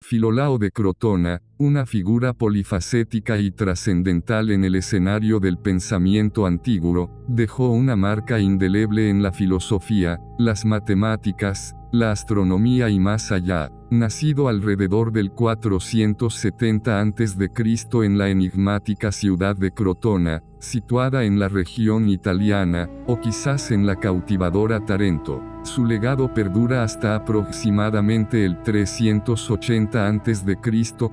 Filolao de Crotona, una figura polifacética y trascendental en el escenario del pensamiento antiguo, dejó una marca indeleble en la filosofía, las matemáticas, la astronomía y más allá. Nacido alrededor del 470 a.C. en la enigmática ciudad de Crotona, situada en la región italiana, o quizás en la cautivadora Tarento. Su legado perdura hasta aproximadamente el 380 a.C.,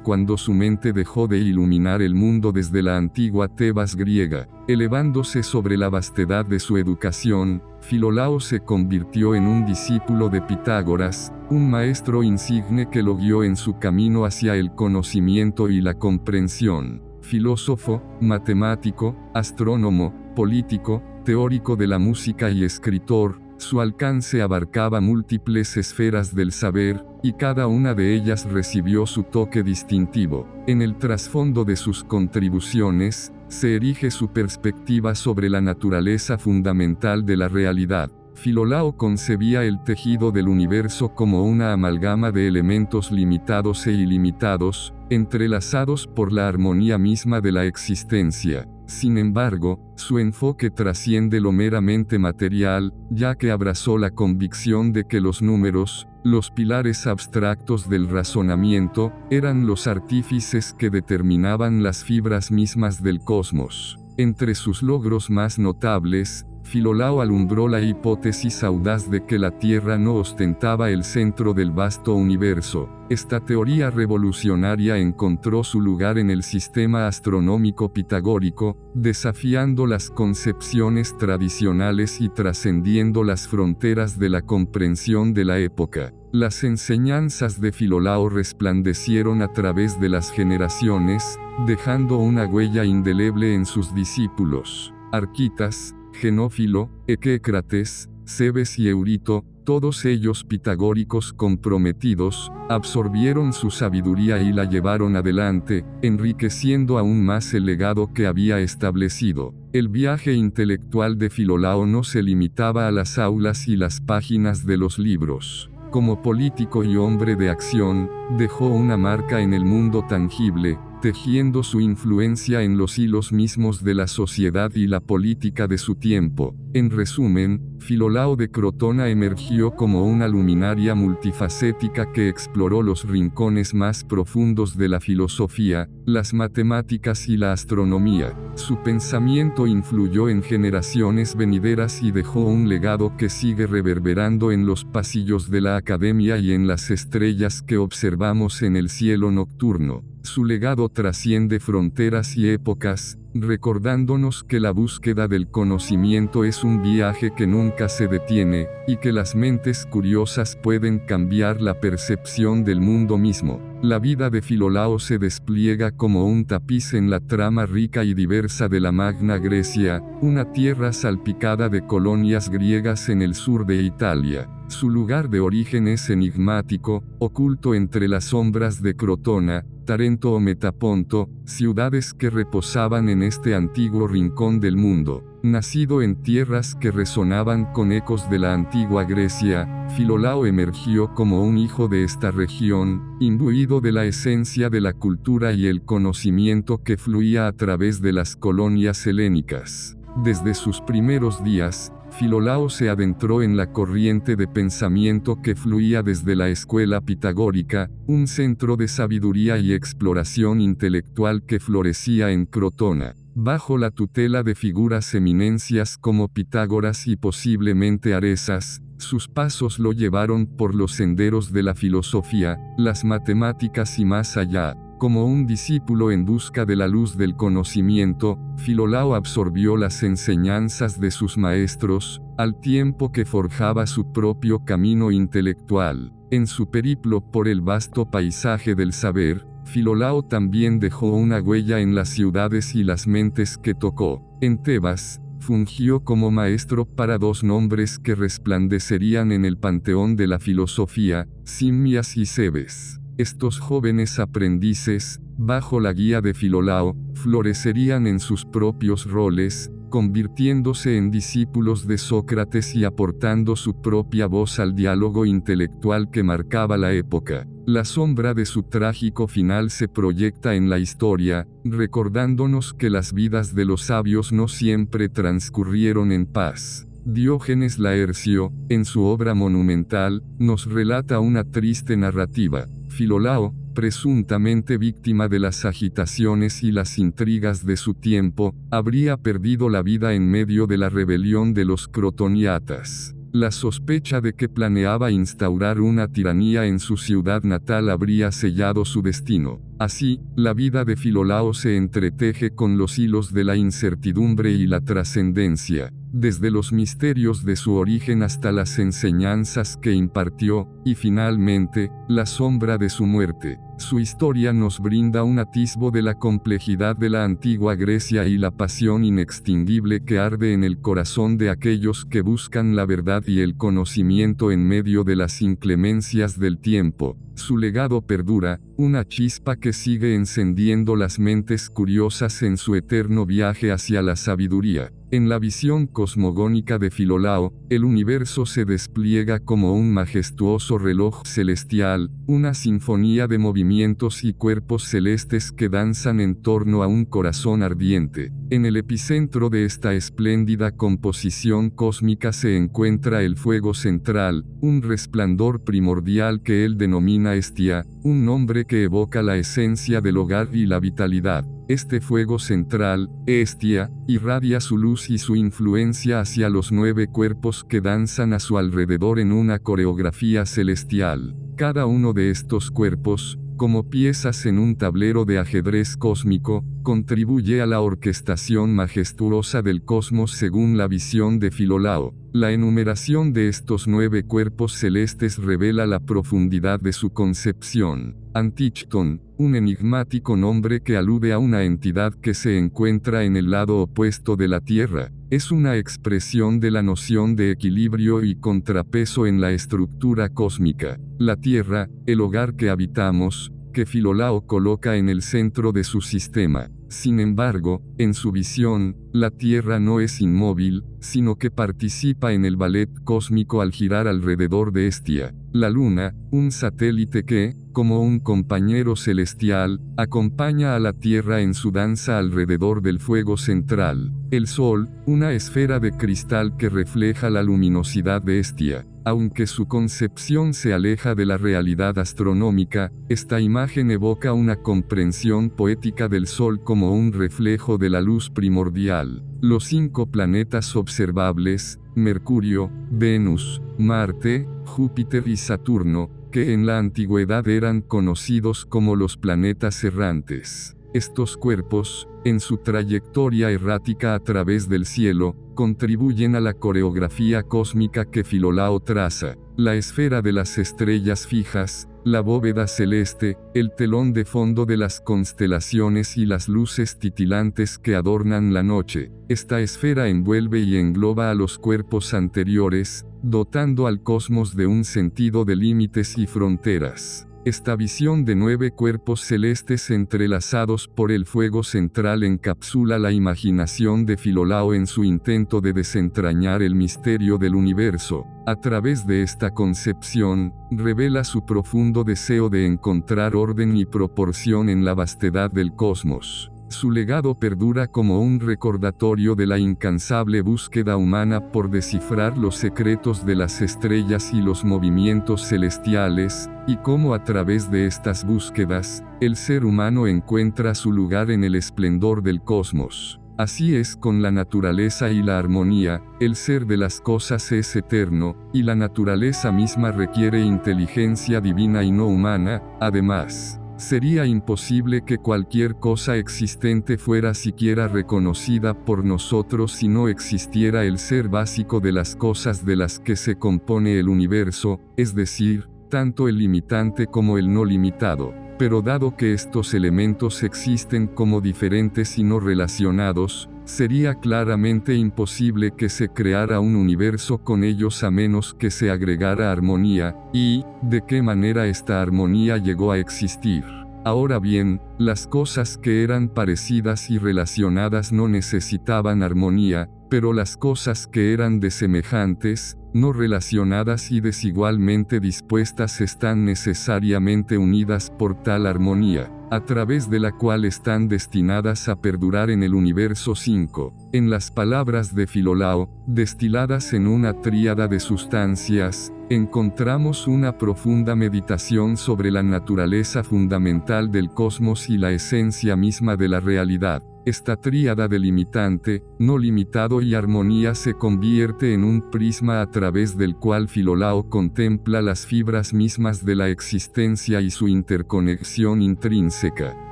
cuando su mente dejó de iluminar el mundo desde la antigua Tebas griega. Elevándose sobre la vastedad de su educación, Filolao se convirtió en un discípulo de Pitágoras, un maestro insigne que lo guió en su camino hacia el conocimiento y la comprensión. Filósofo, matemático, astrónomo, político, teórico de la música y escritor, su alcance abarcaba múltiples esferas del saber, y cada una de ellas recibió su toque distintivo. En el trasfondo de sus contribuciones, se erige su perspectiva sobre la naturaleza fundamental de la realidad. Filolao concebía el tejido del universo como una amalgama de elementos limitados e ilimitados, entrelazados por la armonía misma de la existencia. Sin embargo, su enfoque trasciende lo meramente material, ya que abrazó la convicción de que los números, los pilares abstractos del razonamiento, eran los artífices que determinaban las fibras mismas del cosmos. Entre sus logros más notables, Filolao alumbró la hipótesis audaz de que la Tierra no ostentaba el centro del vasto universo. Esta teoría revolucionaria encontró su lugar en el sistema astronómico pitagórico, desafiando las concepciones tradicionales y trascendiendo las fronteras de la comprensión de la época. Las enseñanzas de Filolao resplandecieron a través de las generaciones, dejando una huella indeleble en sus discípulos. Arquitas, Genófilo, Equécrates, Cebes y Eurito, todos ellos pitagóricos comprometidos, absorbieron su sabiduría y la llevaron adelante, enriqueciendo aún más el legado que había establecido. El viaje intelectual de Filolao no se limitaba a las aulas y las páginas de los libros. Como político y hombre de acción, dejó una marca en el mundo tangible, tejiendo su influencia en los hilos mismos de la sociedad y la política de su tiempo. En resumen, Filolao de Crotona emergió como una luminaria multifacética que exploró los rincones más profundos de la filosofía, las matemáticas y la astronomía. Su pensamiento influyó en generaciones venideras y dejó un legado que sigue reverberando en los pasillos de la academia y en las estrellas que observamos en el cielo nocturno. Su legado trasciende fronteras y épocas, recordándonos que la búsqueda del conocimiento es un viaje que nunca se detiene, y que las mentes curiosas pueden cambiar la percepción del mundo mismo. La vida de Filolao se despliega como un tapiz en la trama rica y diversa de la Magna Grecia, una tierra salpicada de colonias griegas en el sur de Italia. Su lugar de origen es enigmático, oculto entre las sombras de Crotona, Tarento o Metaponto, ciudades que reposaban en este antiguo rincón del mundo. Nacido en tierras que resonaban con ecos de la antigua Grecia, Filolao emergió como un hijo de esta región, imbuido de la esencia de la cultura y el conocimiento que fluía a través de las colonias helénicas. Desde sus primeros días, Filolao se adentró en la corriente de pensamiento que fluía desde la escuela pitagórica, un centro de sabiduría y exploración intelectual que florecía en Crotona. Bajo la tutela de figuras eminencias como Pitágoras y posiblemente Aresas, sus pasos lo llevaron por los senderos de la filosofía, las matemáticas y más allá. Como un discípulo en busca de la luz del conocimiento, Filolao absorbió las enseñanzas de sus maestros, al tiempo que forjaba su propio camino intelectual. En su periplo por el vasto paisaje del saber, Filolao también dejó una huella en las ciudades y las mentes que tocó. En Tebas, fungió como maestro para dos nombres que resplandecerían en el panteón de la filosofía, Simmias y Cebes. Estos jóvenes aprendices, bajo la guía de Filolao, florecerían en sus propios roles, convirtiéndose en discípulos de Sócrates y aportando su propia voz al diálogo intelectual que marcaba la época. La sombra de su trágico final se proyecta en la historia, recordándonos que las vidas de los sabios no siempre transcurrieron en paz. Diógenes Laercio, en su obra monumental, nos relata una triste narrativa. Filolao, presuntamente víctima de las agitaciones y las intrigas de su tiempo, habría perdido la vida en medio de la rebelión de los crotoniatas. La sospecha de que planeaba instaurar una tiranía en su ciudad natal habría sellado su destino. Así, la vida de Filolao se entreteje con los hilos de la incertidumbre y la trascendencia, desde los misterios de su origen hasta las enseñanzas que impartió, y finalmente, la sombra de su muerte. Su historia nos brinda un atisbo de la complejidad de la antigua Grecia y la pasión inextinguible que arde en el corazón de aquellos que buscan la verdad y el conocimiento en medio de las inclemencias del tiempo. Su legado perdura, una chispa que sigue encendiendo las mentes curiosas en su eterno viaje hacia la sabiduría. En la visión cosmogónica de Filolao, el universo se despliega como un majestuoso reloj celestial, una sinfonía de movimientos y cuerpos celestes que danzan en torno a un corazón ardiente. En el epicentro de esta espléndida composición cósmica se encuentra el fuego central, un resplandor primordial que él denomina Hestia, un nombre que evoca la esencia del hogar y la vitalidad. Este fuego central, Hestia, irradia su luz y su influencia hacia los 9 cuerpos que danzan a su alrededor en una coreografía celestial. Cada uno de estos cuerpos, como piezas en un tablero de ajedrez cósmico, contribuye a la orquestación majestuosa del cosmos según la visión de Filolao. La enumeración de estos 9 cuerpos celestes revela la profundidad de su concepción. Antichton, un enigmático nombre que alude a una entidad que se encuentra en el lado opuesto de la Tierra, es una expresión de la noción de equilibrio y contrapeso en la estructura cósmica. La Tierra, el hogar que habitamos, que Filolao coloca en el centro de su sistema. Sin embargo, en su visión, la Tierra no es inmóvil, sino que participa en el ballet cósmico al girar alrededor de Hestia. La Luna, un satélite que, como un compañero celestial, acompaña a la Tierra en su danza alrededor del fuego central. El Sol, una esfera de cristal que refleja la luminosidad de Hestia. Aunque su concepción se aleja de la realidad astronómica, esta imagen evoca una comprensión poética del Sol como un reflejo de la luz primordial. Los 5 planetas observables, Mercurio, Venus, Marte, Júpiter y Saturno, que en la antigüedad eran conocidos como los planetas errantes. Estos cuerpos, en su trayectoria errática a través del cielo, contribuyen a la coreografía cósmica que Filolao traza. La esfera de las estrellas fijas, la bóveda celeste, el telón de fondo de las constelaciones y las luces titilantes que adornan la noche. Esta esfera envuelve y engloba a los cuerpos anteriores, dotando al cosmos de un sentido de límites y fronteras. Esta visión de 9 cuerpos celestes entrelazados por el fuego central encapsula la imaginación de Filolao en su intento de desentrañar el misterio del universo. A través de esta concepción, revela su profundo deseo de encontrar orden y proporción en la vastedad del cosmos. Su legado perdura como un recordatorio de la incansable búsqueda humana por descifrar los secretos de las estrellas y los movimientos celestiales, y cómo a través de estas búsquedas, el ser humano encuentra su lugar en el esplendor del cosmos. Así es con la naturaleza y la armonía, el ser de las cosas es eterno, y la naturaleza misma requiere inteligencia divina y no humana. Además, sería imposible que cualquier cosa existente fuera siquiera reconocida por nosotros si no existiera el ser básico de las cosas de las que se compone el universo, es decir, tanto el limitante como el no limitado. Pero dado que estos elementos existen como diferentes y no relacionados, sería claramente imposible que se creara un universo con ellos a menos que se agregara armonía, y, ¿de qué manera esta armonía llegó a existir? Ahora bien, las cosas que eran parecidas y relacionadas no necesitaban armonía, pero las cosas que eran desemejantes, no relacionadas y desigualmente dispuestas están necesariamente unidas por tal armonía, a través de la cual están destinadas a perdurar en el universo 5. En las palabras de Filolao, destiladas en una tríada de sustancias, encontramos una profunda meditación sobre la naturaleza fundamental del cosmos y la esencia misma de la realidad. Esta tríada delimitante, no limitado y armonía se convierte en un prisma a través del cual Filolao contempla las fibras mismas de la existencia y su interconexión intrínseca.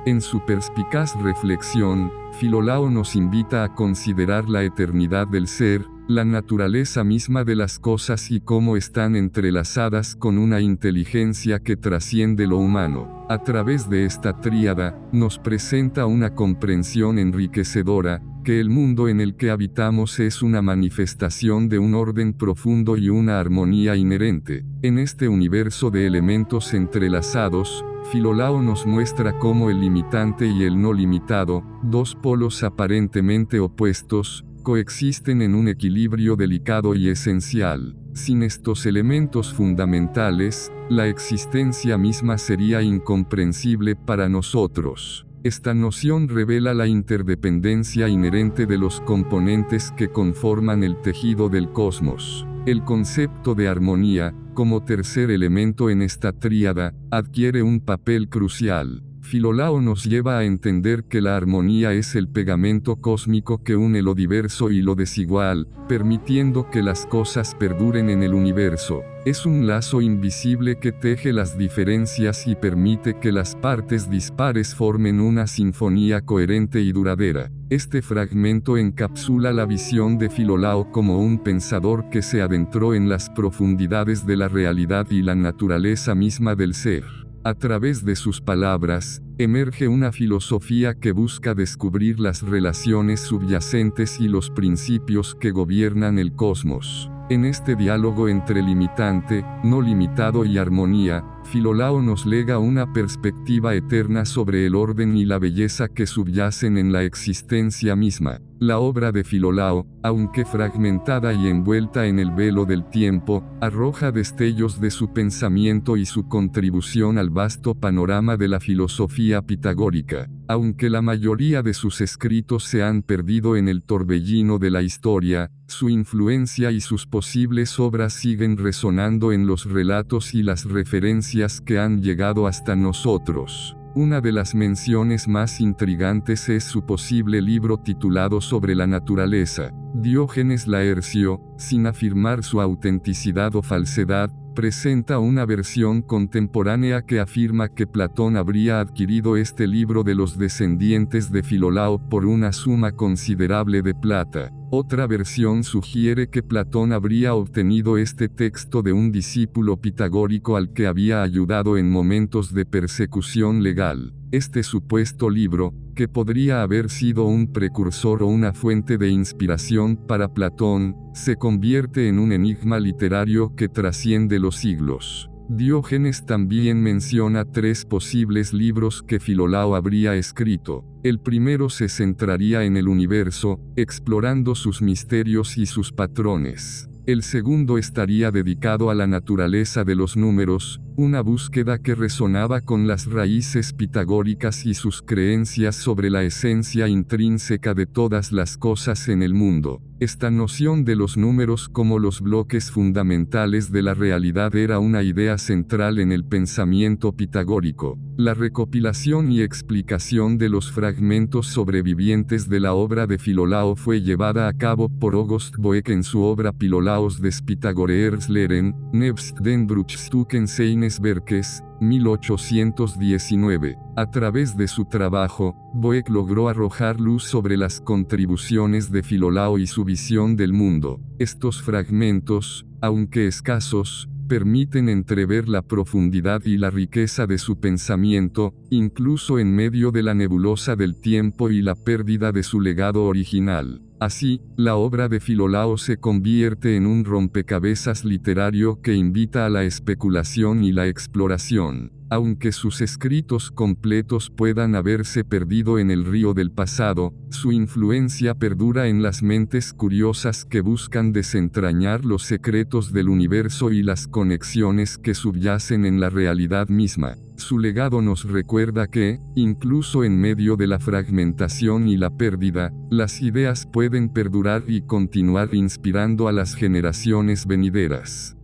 En su perspicaz reflexión, Filolao nos invita a considerar la eternidad del ser, la naturaleza misma de las cosas y cómo están entrelazadas con una inteligencia que trasciende lo humano. A través de esta tríada, nos presenta una comprensión enriquecedora, que el mundo en el que habitamos es una manifestación de un orden profundo y una armonía inherente. En este universo de elementos entrelazados, Filolao nos muestra cómo el limitante y el no limitado, dos polos aparentemente opuestos, coexisten en un equilibrio delicado y esencial. Sin estos elementos fundamentales, la existencia misma sería incomprensible para nosotros. Esta noción revela la interdependencia inherente de los componentes que conforman el tejido del cosmos. El concepto de armonía, como tercer elemento en esta tríada, adquiere un papel crucial. Filolao nos lleva a entender que la armonía es el pegamento cósmico que une lo diverso y lo desigual, permitiendo que las cosas perduren en el universo. Es un lazo invisible que teje las diferencias y permite que las partes dispares formen una sinfonía coherente y duradera. Este fragmento encapsula la visión de Filolao como un pensador que se adentró en las profundidades de la realidad y la naturaleza misma del ser. A través de sus palabras, emerge una filosofía que busca descubrir las relaciones subyacentes y los principios que gobiernan el cosmos. En este diálogo entre limitante, no limitado y armonía, Filolao nos lega una perspectiva eterna sobre el orden y la belleza que subyacen en la existencia misma. La obra de Filolao, aunque fragmentada y envuelta en el velo del tiempo, arroja destellos de su pensamiento y su contribución al vasto panorama de la filosofía pitagórica. Aunque la mayoría de sus escritos se han perdido en el torbellino de la historia, su influencia y sus posibles obras siguen resonando en los relatos y las referencias que han llegado hasta nosotros. Una de las menciones más intrigantes es su posible libro titulado Sobre la naturaleza. Diógenes Laercio, sin afirmar su autenticidad o falsedad, presenta una versión contemporánea que afirma que Platón habría adquirido este libro de los descendientes de Filolao por una suma considerable de plata. Otra versión sugiere que Platón habría obtenido este texto de un discípulo pitagórico al que había ayudado en momentos de persecución legal. Este supuesto libro, que podría haber sido un precursor o una fuente de inspiración para Platón, se convierte en un enigma literario que trasciende los siglos. Diógenes también menciona 3 posibles libros que Filolao habría escrito. El primero se centraría en el universo, explorando sus misterios y sus patrones. El segundo estaría dedicado a la naturaleza de los números, una búsqueda que resonaba con las raíces pitagóricas y sus creencias sobre la esencia intrínseca de todas las cosas en el mundo. Esta noción de los números como los bloques fundamentales de la realidad era una idea central en el pensamiento pitagórico. La recopilación y explicación de los fragmentos sobrevivientes de la obra de Filolao fue llevada a cabo por August Boeck en su obra Philolaos des Pythagoreers Lehren, nebst den Bruchstücken seines Werkes, 1819. A través de su trabajo, Boeck logró arrojar luz sobre las contribuciones de Filolao y su visión del mundo. Estos fragmentos, aunque escasos, permiten entrever la profundidad y la riqueza de su pensamiento, incluso en medio de la nebulosa del tiempo y la pérdida de su legado original. Así, la obra de Filolao se convierte en un rompecabezas literario que invita a la especulación y la exploración. Aunque sus escritos completos puedan haberse perdido en el río del pasado, su influencia perdura en las mentes curiosas que buscan desentrañar los secretos del universo y las conexiones que subyacen en la realidad misma. Su legado nos recuerda que, incluso en medio de la fragmentación y la pérdida, las ideas pueden perdurar y continuar inspirando a las generaciones venideras.